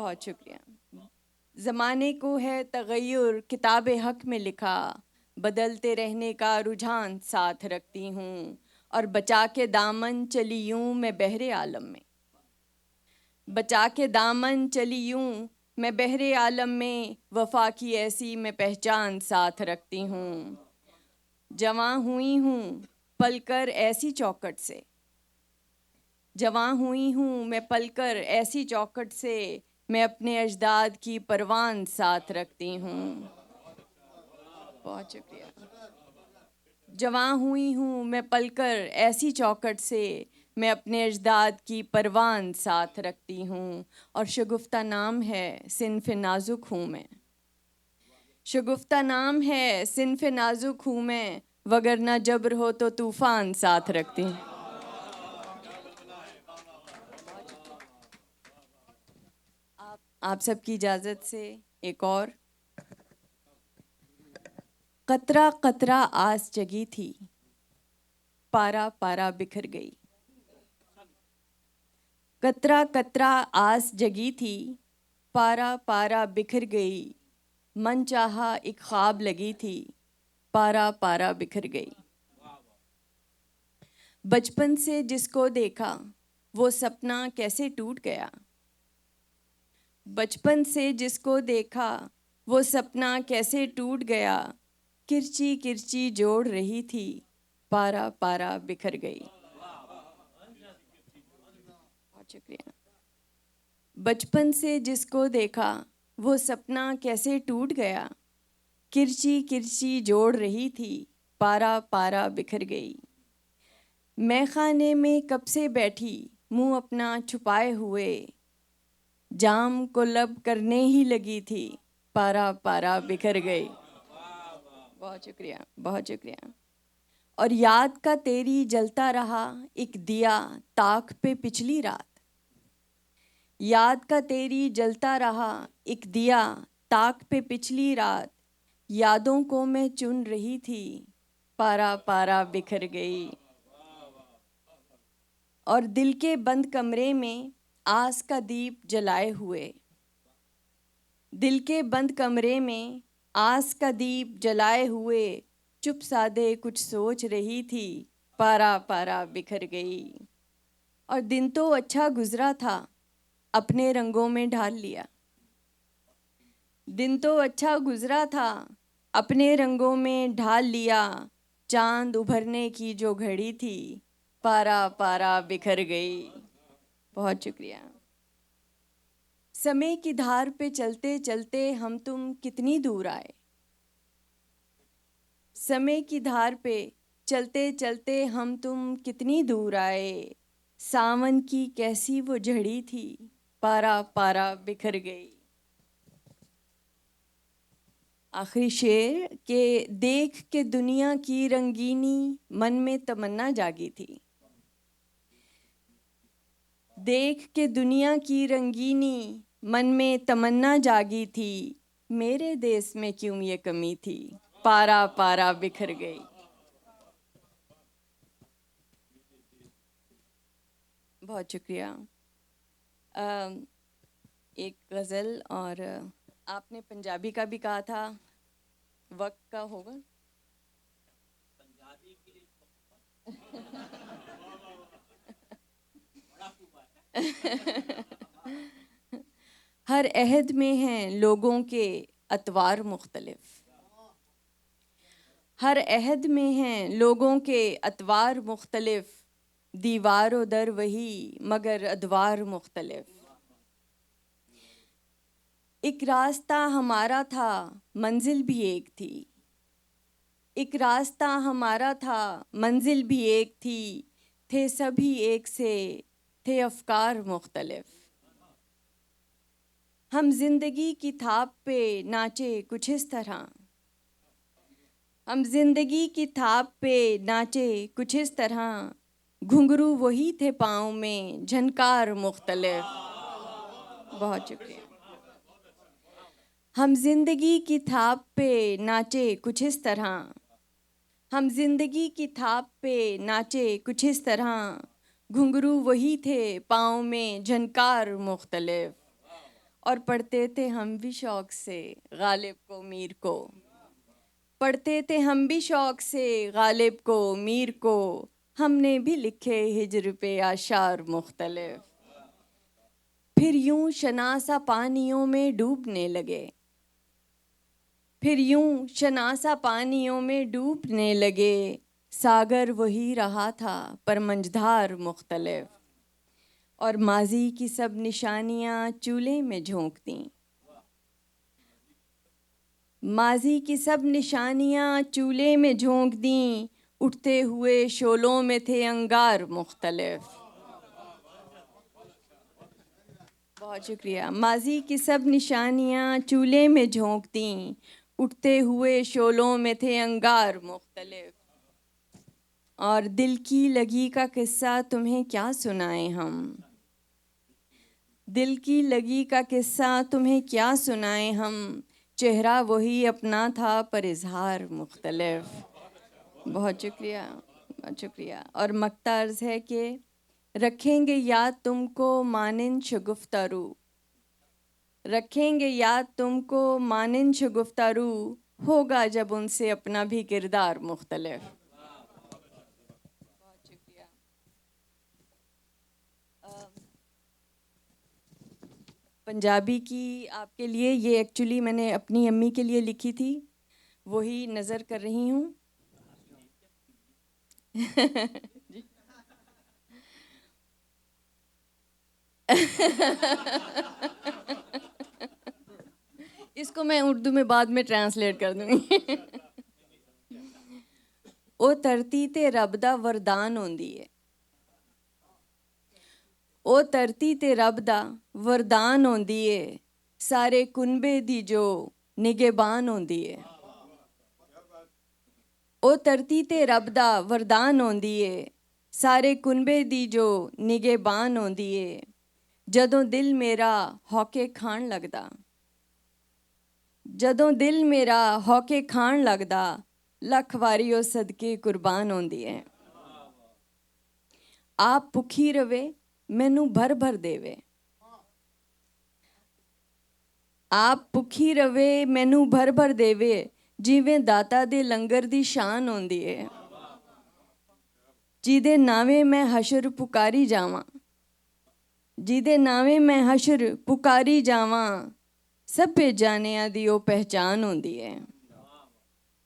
بہت شکریہ. زمانے کو ہے تغیر کتاب حق میں لکھا، بدلتے رہنے کا رجحان ساتھ رکھتی ہوں، اور بچا کے دامن چلی یوں میں بحر عالم میں، بچا کے دامن چلی یوں میں بحر عالم میں، وفا کی ایسی میں پہچان ساتھ رکھتی ہوں. جواں ہوئی ہوں پل کر ایسی چوکٹ سے، جواں ہوئی ہوں میں پل کر ایسی چوکٹ سے، میں اپنے اجداد کی پروان ساتھ رکھتی ہوں. بہت شکریہ. جواں ہوئی ہوں میں پل کر ایسی چوکٹ سے، میں اپنے اجداد کی پروان ساتھ رکھتی ہوں. اور شگفتہ نام ہے صنف نازک ہوں میں، شگفتہ نام ہے صنف نازک ہوں میں، وگرنہ جبر ہو تو طوفان ساتھ رکھتی ہوں. آپ سب کی اجازت سے ایک اور. قطرہ قطرہ آس جگی تھی، پارا پارا بکھر گئی. قطرہ قطرہ آس جگی تھی، پارا پارا بکھر گئی. من چاہا ایک خواب لگی تھی، پارا پارا بکھر گئی. بچپن سے جس کو دیکھا وہ سپنا کیسے ٹوٹ گیا، بچپن سے جس کو دیکھا وہ سپنا کیسے ٹوٹ گیا. کرچی کرچی جوڑ رہی تھی، پارا پارا بکھر گئی. بہت شکریہ. بچپن سے جس کو دیکھا وہ سپنا کیسے ٹوٹ گیا، کرچی کرچی جوڑ رہی تھی، پارا پارا بکھر گئی. میں خانے میں کب سے بیٹھی منہ اپنا چھپائے ہوئے، جام کو لب کرنے ہی لگی تھی، پارا پارا بکھر گئی. بہت شکریہ بہت شکریہ. اور یاد کا تیری جلتا رہا ایک دیا طاق پہ پچھلی رات، یاد کا تیری جلتا رہا ایک دیا طاق پہ پچھلی رات. یادوں کو میں چن رہی تھی، پارا پارا بکھر گئی. اور دل کے بند کمرے میں آس کا دیپ جلائے ہوئے، دل کے بند کمرے میں آس کا دیپ جلائے ہوئے، چپ سادے کچھ سوچ رہی تھی، پارا پارا بکھر گئی. اور دن تو اچھا گزرا تھا اپنے رنگوں میں ڈھال لیا، دن تو اچھا گزرا تھا اپنے رنگوں میں ڈھال لیا. چاند ابھرنے کی جو گھڑی تھی، پارا پارا بکھر گئی. بہت شکریہ. سمے کی دھار پہ چلتے چلتے ہم تم کتنی دور آئے، سمے کی دھار پہ چلتے چلتے ہم تم کتنی دور آئے. ساون کی کیسی وہ جھڑی تھی، پارا پارا بکھر گئی. آخری شعر کہ دیکھ کے دنیا کی رنگینی من میں تمنا جاگی تھی، دیکھ کے دنیا کی رنگینی من میں تمنا جاگی تھی. میرے دیس میں کیوں یہ کمی تھی، پارا پارا بکھر گئی. بہت شکریہ. ایک غزل، اور آپ نے پنجابی کا بھی کہا تھا، وقت کا ہوگا. ہر عہد میں ہیں لوگوں کے اطوار مختلف، ہر عہد میں ہیں لوگوں کے اطوار مختلف. دیوار و در وہی مگر ادوار مختلف. ایک راستہ ہمارا تھا منزل بھی ایک تھی، ایک راستہ ہمارا تھا منزل بھی ایک تھی. تھے سبھی ایک سے تھے افکار مختلف. ہم زندگی کی تھاپ پہ ناچے کچھ اس طرح، ہم زندگی کی تھاپ پہ ناچے کچھ اس طرح. گھنگرو وہی تھے پاؤں میں جھنکار مختلف. بہت شکریہ. ہم زندگی کی تھاپ پہ ناچے کچھ اس طرح، ہم زندگی کی تھاپ پہ ناچے کچھ اس طرح. گھنگرو وہی تھے پاؤں میں جھنکار مختلف. اور پڑھتے تھے ہم بھی شوق سے غالب کو میر کو، پڑھتے تھے ہم بھی شوق سے غالب کو میر کو، ہم نے بھی لکھے ہجر پہ اشعار مختلف، پھر یوں شناسا پانیوں میں ڈوبنے لگے، پھر یوں شناسا پانیوں میں ڈوبنے لگے، ساگر وہی رہا تھا پر منجھدار مختلف، اور ماضی کی سب نشانیاں چولہے میں جھونک دیں، ماضی کی سب نشانیاں چولہے میں جھونک دیں، اٹھتے ہوئے شعلوں میں تھے انگار مختلف۔ بہت شکریہ۔ ماضی کی سب نشانیاں چولہے میں جھونک دیں، اٹھتے ہوئے شعلوں میں تھے انگار مختلف، اور دل کی لگی کا قصہ تمہیں کیا سنائیں ہم، دل کی لگی کا قصہ تمہیں کیا سنائیں ہم، چہرہ وہی اپنا تھا پر اظہار مختلف۔ بہت شکریہ، بہت شکریہ۔ اور مقطع عرض ہے کہ رکھیں گے یاد تم کو مانند شگفتہ رو، رکھیں گے یاد تم کو مانند شگفتہ رو، ہوگا جب ان سے اپنا بھی کردار مختلف۔ بہت شکریہ۔ پنجابی کی آپ کے لیے یہ ایکچولی میں نے اپنی امی کے لیے لکھی تھی، وہی نظر کر رہی ہوں۔ اس کو میں اردو میں بعد میں ٹرانسلیٹ کر دوں گی۔ او ترتی تے رب دا وردان ہوندی ہے، او ترتی تے رب دا وردان ہوندی ہے، سارے کنبے دی جو نگہبان ہوندی ہے، او ترتی تے رب دا وردان ہوندی ہے، سارے کنبے دی جو نگہبان ہوندی ہے، جدوں دل میرا ہوکے کھان لگدا، جدوں دل میرا ہوکے کھان لگدا، لکھ واری او صدقے قربان ہوندی ہے، آپ بھکھی روے مینوں بھر بھر دیوے، آپ بھکھی روے مینوں بھر بھر دیوے، جیویں داتا دے لنگر دی شان ہوندی ہے، جیدے ناویں میں حشر پکاری جاواں، جیدے ناویں میں حشر پکاری جاواں، سبے جانیاں دی او پہچان ہوندی ہے،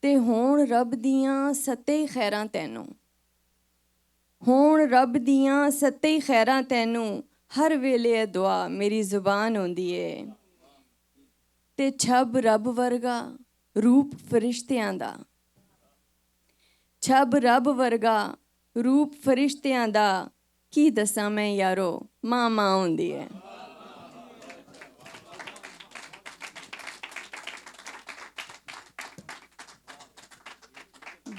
تے ہون رب دیاں ستے خیراں تینوں، ہون رب دیاں ستے خیراں تینوں، ہر ویلے دعا میری زبان ہوندی ہے، تے چھب رب ورگا روپ فرشتیاں دا، چھب رب ورگا روپ فرشتیاں دا، کی دساں میں یارو ماں ماں ہوندی ہے۔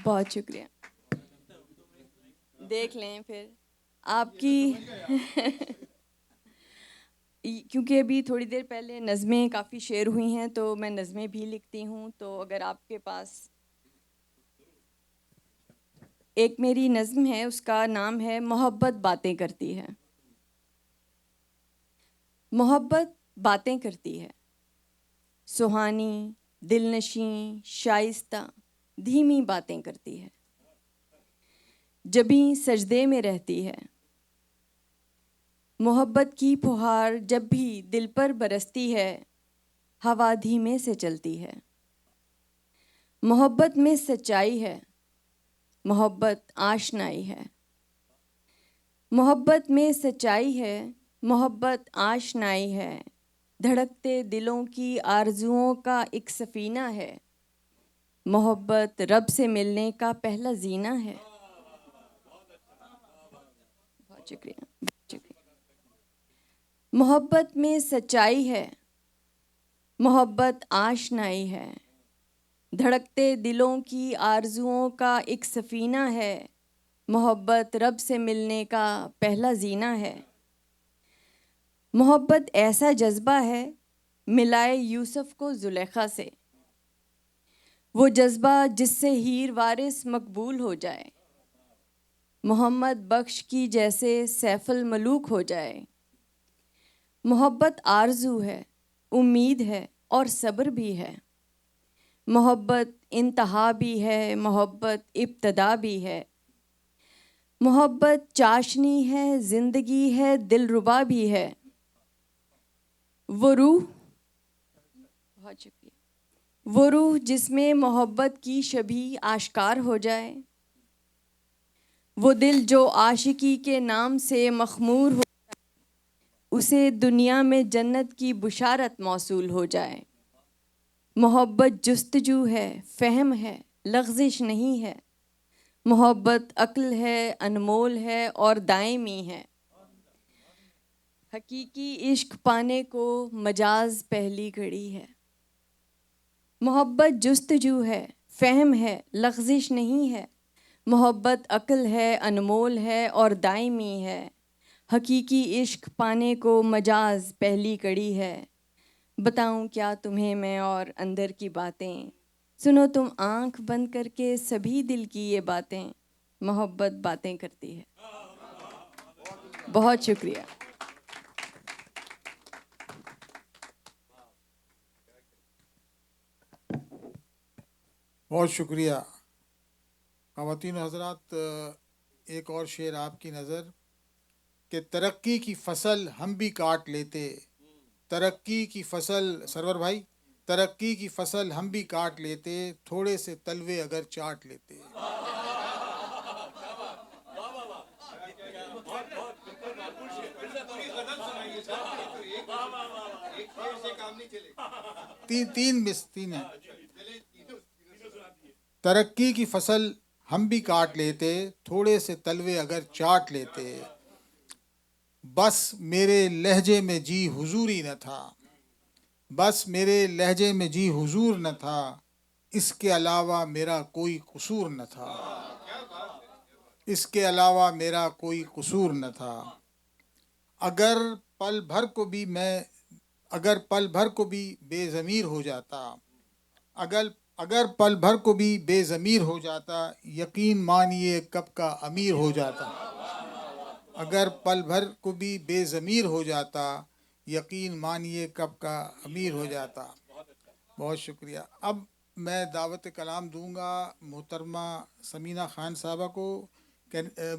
بہت شکریہ۔ دیکھ لیں پھر آپ کی کیونکہ ابھی تھوڑی دیر پہلے نظمیں کافی شیئر ہوئی ہیں تو میں نظمیں بھی لکھتی ہوں، تو اگر آپ کے پاس ایک میری نظم ہے، اس کا نام ہے محبت باتیں کرتی ہے۔ محبت باتیں کرتی ہے، سہانی، دل نشیں، شائستہ، دھیمی باتیں کرتی ہے، جبیں سجدے میں رہتی ہے، محبت کی پھوہار جب بھی دل پر برستی ہے، ہوا دھیمے سے چلتی ہے، محبت میں سچائی ہے، محبت آشنائی ہے، محبت میں سچائی ہے، محبت آشنائی ہے، دھڑکتے دلوں کی آرزوؤں کا ایک سفینہ ہے، محبت رب سے ملنے کا پہلا زینہ ہے۔ بہت شکریہ، بہت شکریہ۔ محبت میں سچائی ہے، محبت آشنائی ہے، دھڑکتے دلوں کی آرزوؤں کا ایک سفینہ ہے، محبت رب سے ملنے کا پہلا زینہ ہے، محبت ایسا جذبہ ہے ملائے یوسف کو زلیخا سے، وہ جذبہ جس سے ہیر وارث مقبول ہو جائے، محمد بخش کی جیسے سیف الملوک ہو جائے، محبت آرزو ہے امید ہے اور صبر بھی ہے، محبت انتہا بھی ہے، محبت ابتدا بھی ہے، محبت چاشنی ہے، زندگی ہے، دلربا بھی ہے، وہ روح بہت شکریہ، وہ روح جس میں محبت کی شبیہ آشکار ہو جائے، وہ دل جو عاشقی کے نام سے مخمور ہو، اسے دنیا میں جنت کی بشارت موصول ہو جائے۔ محبت جستجو ہے، فہم ہے، لغزش نہیں ہے، محبت عقل ہے، انمول ہے اور دائمی ہے، حقیقی عشق پانے کو مجاز پہلی گھڑی ہے۔ محبت جستجو ہے، فہم ہے، لغزش نہیں ہے، محبت عقل ہے، انمول ہے اور دائمی ہے، حقیقی عشق پانے کو مجاز پہلی کڑی ہے۔ بتاؤں کیا تمہیں میں اور اندر کی باتیں، سنو تم آنکھ بند کر کے سبھی دل کی یہ باتیں، محبت باتیں کرتی ہے۔ بہت شکریہ۔ بہت شکریہ خواتین و حضرات۔ ایک اور شعر آپ کی نظر کہ ترقی کی فصل ہم بھی کاٹ لیتے، ترقی کی فصل سرور بھائی، ترقی کی فصل ہم بھی کاٹ لیتے، تھوڑے سے تلوے اگر چاٹ لیتے۔ تین ہیں۔ ترقی کی فصل ہم بھی کاٹ لیتے، تھوڑے سے تلوے اگر چاٹ لیتے، بس میرے لہجے میں جی حضوری نہ تھا، بس میرے لہجے میں جی حضور نہ تھا، اس کے علاوہ میرا کوئی قصور نہ تھا، اس کے علاوہ میرا کوئی قصور نہ تھا۔ اگر پل بھر کو بھی بے ضمیر ہو جاتا، اگر پل بھر کو بھی بے ضمیر ہو جاتا، یقین مانیے کب کا امیر ہو جاتا، اگر پل بھر کو بھی بے ضمیر ہو جاتا، یقین مانیے کب کا امیر ہو جاتا۔ بہت شکریہ۔ اب میں دعوت کلام دوں گا محترمہ سمینہ خان صاحبہ کو،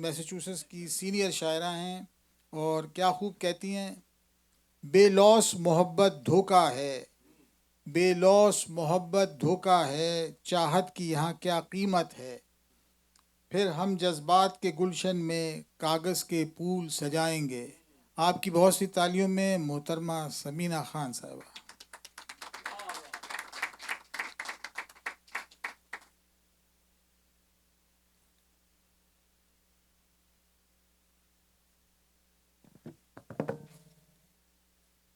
میساچوسٹس کی سینئر شاعرہ ہیں، اور کیا خوب کہتی ہیں، بے لوث محبت دھوکا ہے، بے لوث محبت دھوکا ہے، چاہت کی یہاں کیا قیمت ہے، پھر ہم جذبات کے گلشن میں کاغذ کے پھول سجائیں گے۔ آپ کی بہت سی تالیوں میں محترمہ سمینہ خان صاحبہ۔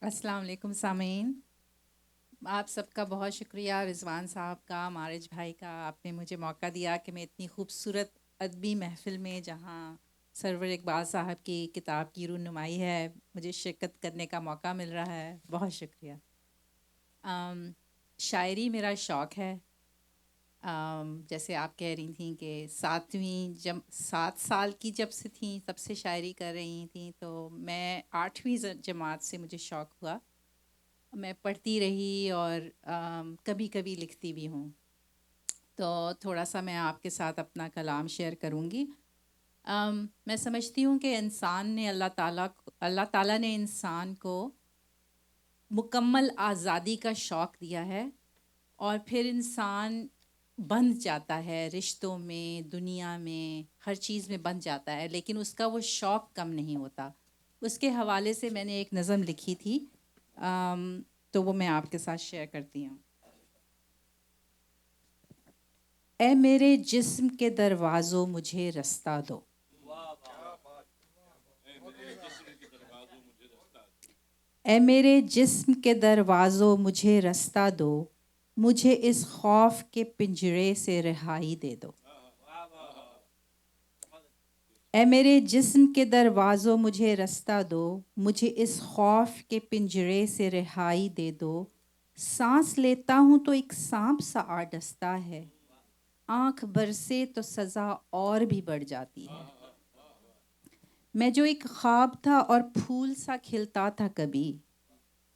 السلام علیکم سامعین، آپ سب کا بہت شکریہ، رضوان صاحب کا، مارج بھائی کا، آپ نے مجھے موقع دیا کہ میں اتنی خوبصورت ادبی محفل میں جہاں سرور اقبال صاحب کی کتاب کی رونمائی ہے مجھے شرکت کرنے کا موقع مل رہا ہے، بہت شکریہ۔ شاعری میرا شوق ہے، جیسے آپ کہہ رہی تھیں کہ 7 سال کی جب سے تھیں تب سے شاعری کر رہی تھیں، تو میں 8ویں جماعت سے مجھے شوق ہوا، میں پڑھتی رہی اور کبھی کبھی لکھتی بھی ہوں۔ تو تھوڑا سا میں آپ کے ساتھ اپنا کلام شیئر کروں گی۔ میں سمجھتی ہوں کہ اللہ تعالیٰ نے انسان کو مکمل آزادی کا شوق دیا ہے، اور پھر انسان بندھ جاتا ہے رشتوں میں، دنیا میں، ہر چیز میں بندھ جاتا ہے، لیکن اس کا وہ شوق کم نہیں ہوتا۔ اس کے حوالے سے میں نے ایک نظم لکھی تھی، تو وہ میں آپ کے ساتھ شیئر کرتی ہوں۔ اے میرے جسم کے دروازوں مجھے رستہ دو، اے میرے جسم کے دروازوں مجھے رستہ دو، مجھے اس خوف کے پنجرے سے رہائی دے دو، اے میرے جسم کے دروازوں مجھے رستہ دو، مجھے اس خوف کے پنجرے سے رہائی دے دو، سانس لیتا ہوں تو ایک سانپ سا آ ڈستا ہے، آنکھ برسے تو سزا اور بھی بڑھ جاتی ہے، میں جو ایک خواب تھا اور پھول سا کھلتا تھا کبھی،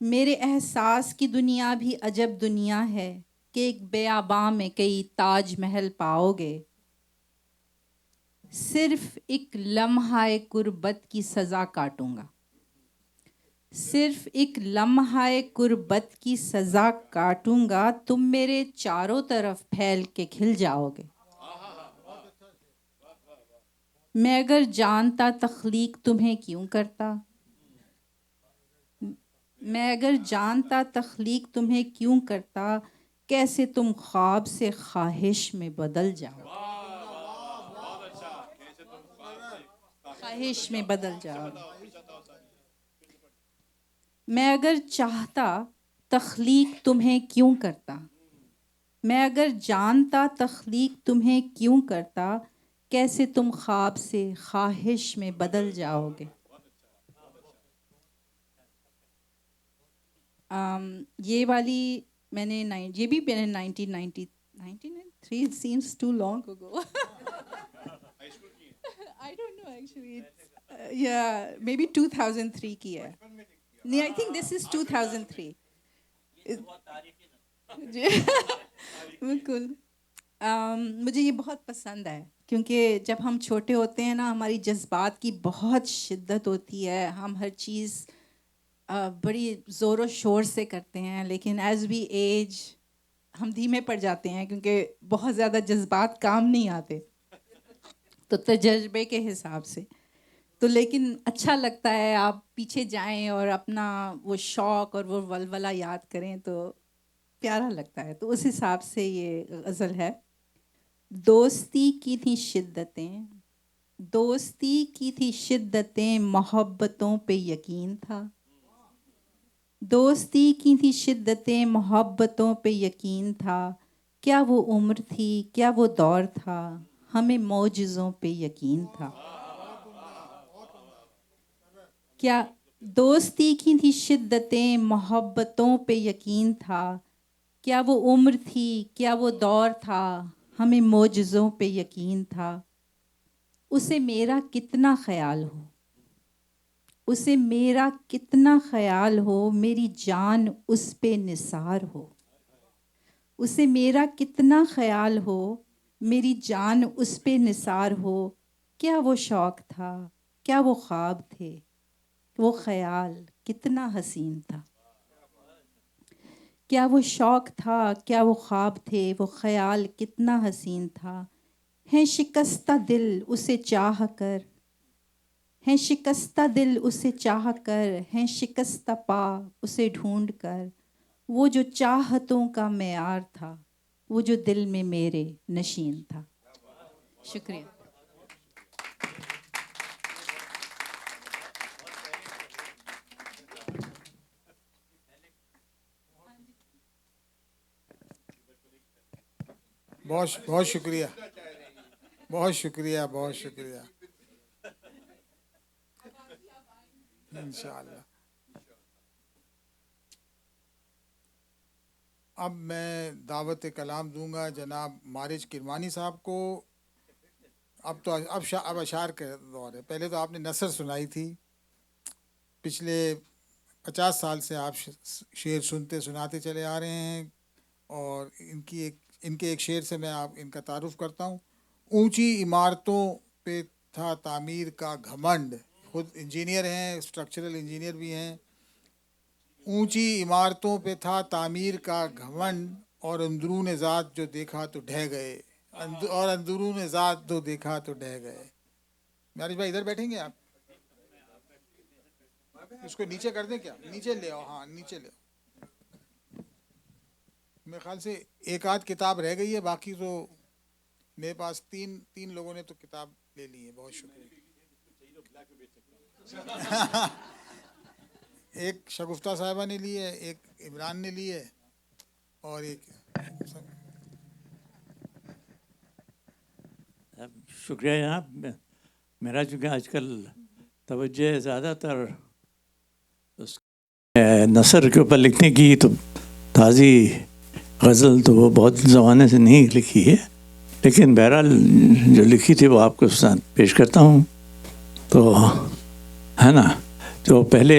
میرے احساس کی دنیا بھی عجب دنیا ہے کہ ایک بیاباں میں کئی تاج محل پاؤ گے. صرف ایک لمحہ قربت کی سزا کاٹوں گا. صرف ایک لمحہ قربت کی سزا کاٹوں گا. تم میرے چاروں طرف پھیل کے کھل جاؤ گے. میں اگر جانتا تخلیق تمہیں کیوں کرتا. میں اگر جانتا تخلیق تمہیں کیوں کرتا. کیسے تم خواب سے خواہش میں بدل جاؤ. خواہش میں بدل جاؤ. میں اگر چاہتا تخلیق تمہیں کیوں کرتا. میں اگر جانتا تخلیق تمہیں کیوں کرتا. کیسے تم خواب سے خواہش میں بدل جاؤ گے. یہ والی میں نے یہ بھی میں نے 1993 it seems too long ago. I don't know actually. Yeah, maybe 2003 کی ہے. نہیں, I think this is 2003. بالکل. مجھے یہ بہت پسند ہے کیونکہ جب ہم چھوٹے ہوتے ہیں نا ہماری جذبات کی بہت شدت ہوتی ہے. ہم ہر چیز بڑی زور و شور سے کرتے ہیں, لیکن ایز وی ایج ہم دھیمے پڑ جاتے ہیں کیونکہ بہت زیادہ جذبات کام نہیں آتے تو تجربے کے حساب سے. تو لیکن اچھا لگتا ہے آپ پیچھے جائیں اور اپنا وہ شوق اور وہ ولولہ یاد کریں تو پیارا لگتا ہے. تو اس حساب سے یہ غزل ہے. دوستی کی تھی شدتیں, دوستی کی تھی شدتیں, محبتوں پہ یقین تھا. دوستی کی تھی شدتیں, محبتوں پہ یقین تھا. کیا وہ عمر تھی, کیا وہ دور تھا, ہمیں معجزوں پہ یقین تھا. کیا دوستی کی تھی شدتیں, محبتوں پہ یقین تھا. کیا وہ عمر تھی, کیا وہ دور تھا, ہمیں معجزوں پہ یقین تھا. اسے میرا کتنا خیال ہو, اسے میرا کتنا خیال ہو, میری جان اس پہ نثار ہو. اسے میرا کتنا خیال ہو, میری جان اس پہ نثار ہو. کیا وہ شوق تھا, کیا وہ خواب تھے, وہ خیال کتنا حسین تھا. کیا وہ شوق تھا, کیا وہ خواب تھے, وہ خیال کتنا حسین تھا. ہیں شکستہ دل اسے چاہ کر, ہیں شکستہ دل اسے چاہ کر, ہیں شکستہ پا اسے ڈھونڈ کر. وہ جو چاہتوں کا معیار تھا, وہ جو دل میں میرے نشین تھا. شکریہ. بہت بہت شکریہ, بہت شکریہ, بہت شکریہ. انشاءاللہ. اب میں دعوت کلام دوں گا جناب مارج کرمانی صاحب کو. اب اشعار کا دور ہے. پہلے تو آپ نے نثر سنائی تھی, پچھلے 50 سال سے آپ شعر سنتے سناتے چلے آ رہے ہیں, اور ان کے ایک شعر سے میں آپ ان کا تعارف کرتا ہوں. اونچی عمارتوں پہ تھا تعمیر کا گھمنڈ. خود انجینئر ہیں, اسٹرکچرل انجینئر بھی ہیں. اونچی عمارتوں پہ تھا تعمیر کا گھمنڈ, اور اندرون ذات جو دیکھا تو ڈھہ گئے, اور اندرون ذات جو دیکھا تو ڈھہ گئے. معراج بھائی ادھر بیٹھیں گے آپ؟ اس کو نیچے کر دیں کیا؟ نیچے لے آؤ, ہاں نیچے لے آؤ. میرے خیال سے ایک آدھ کتاب رہ گئی ہے, باقی تو میرے پاس تین لوگوں نے تو کتاب لے لی ہے. بہت شکریہ. ایک شگفتہ صاحبہ نے لی ہے, ایک عمران نے لی ہے, اور ایک شکریہ جناب. میرا چونکہ آج کل توجہ زیادہ تر نثر کے اوپر لکھنے کی, تو تازی غزل تو وہ بہت زمانے سے نہیں لکھی ہے, لیکن بہرحال جو لکھی تھی وہ آپ کو ساتھ پیش کرتا ہوں. تو ہے نا, تو پہلے